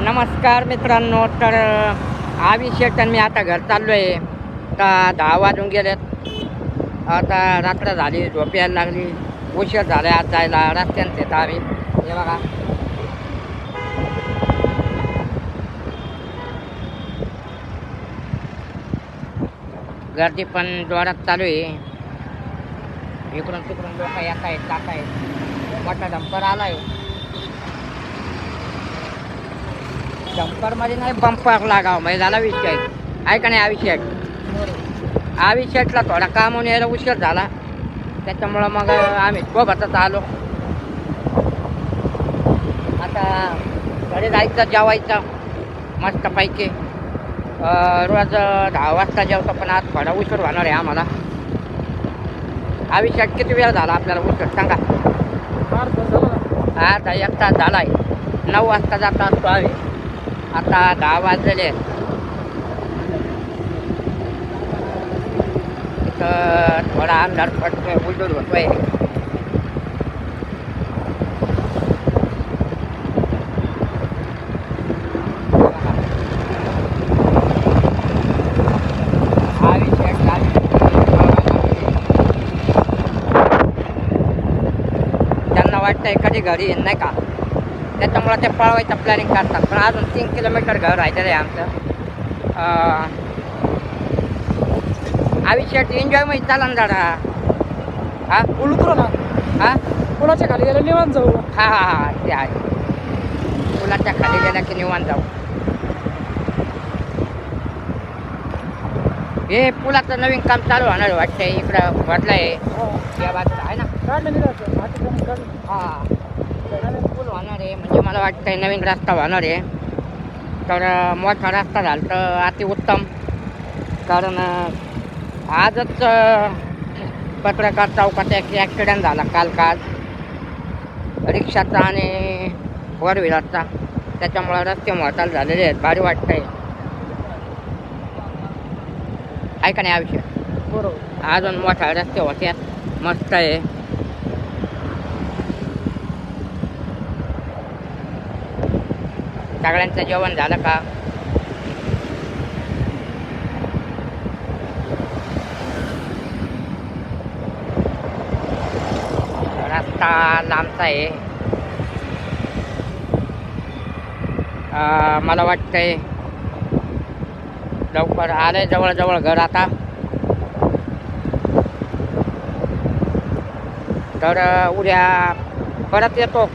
नमस्कार मित्रांनो. तर आविषेट मी आता घर चाललो आहे. आता 10 वाजून गेलेत. आता रात्र झाली, झोप यायला लागली, उशीर झाला आज जायला. रस्त्याने येत आम्ही. हे बघा, गर्दी पण जोरात चालू आहे. इकडून तिकडून लोक येत आहेत, जात आहेत. मोठा डंपर आला आहे. डंपरमध्ये नाही, बंपर लागावं म्हणजे झाला विषय. आहे का नाही आविषेटला थोडा कामावून यायला उशीर झाला, त्याच्यामुळं मग आम्ही सोबतच आलो. आता घरी जायचं, जेवायचं मस्तपैकी. रोज 10 वाजता जेवतो, पण आज थोडा उशीर होणार आहे आम्हाला. आविषेट किती वेळ झाला आपल्याला उशीर सांगा? आता 1 तास झाला आहे. 9 वाजता जाता असतो आम्ही. आता 10 वाजलेले. इथं थोडा अंधार पडतोय, उलटून होतोय. त्यांना वाटतंय कधी घरी येईल नाही का, त्याच्यामुळे ते पळवायचं प्लॅनिंग करतात. पण अजून 3 किलोमीटर घर राहिलेलं आहे आमचं. आविषेट एन्जॉय मध्ये चाला ना जरा. हा उलटू ना. हा पुलाच्या खाली गेलं निवांत जाऊ. हा हा हा ते आहे. पुलाच्या खाली गेला की निवांत जाऊ. हे पुलाचं नवीन काम चालू होणार वाटतंय. इकडं भरलंय या बाजूला आहे ना. काढलं निघायचं. हा नवीन पूल होणार आहे, म्हणजे मला वाटतंय नवीन रस्ता होणार आहे. तर मोठा रस्ता झाला तर अतिउत्तम. कारण आजच पत्रकार चौकात एक ॲक्सिडेंट झाला काल रिक्षाचा आणि 4 व्हीलरचा. त्याच्यामुळं रस्ते मोठाल झालेले आहेत. भारी वाटतंय. आहे का नाही आयुष्य? बरोबर. अजून मोठा रस्ते होते, मस्त आहे. सगळ्यांचं जेवण झालं का? रस्ता लांबचा आहे. मला वाटतंय लवकर आलंय जवळ घर आता. तर उद्या परत येतो.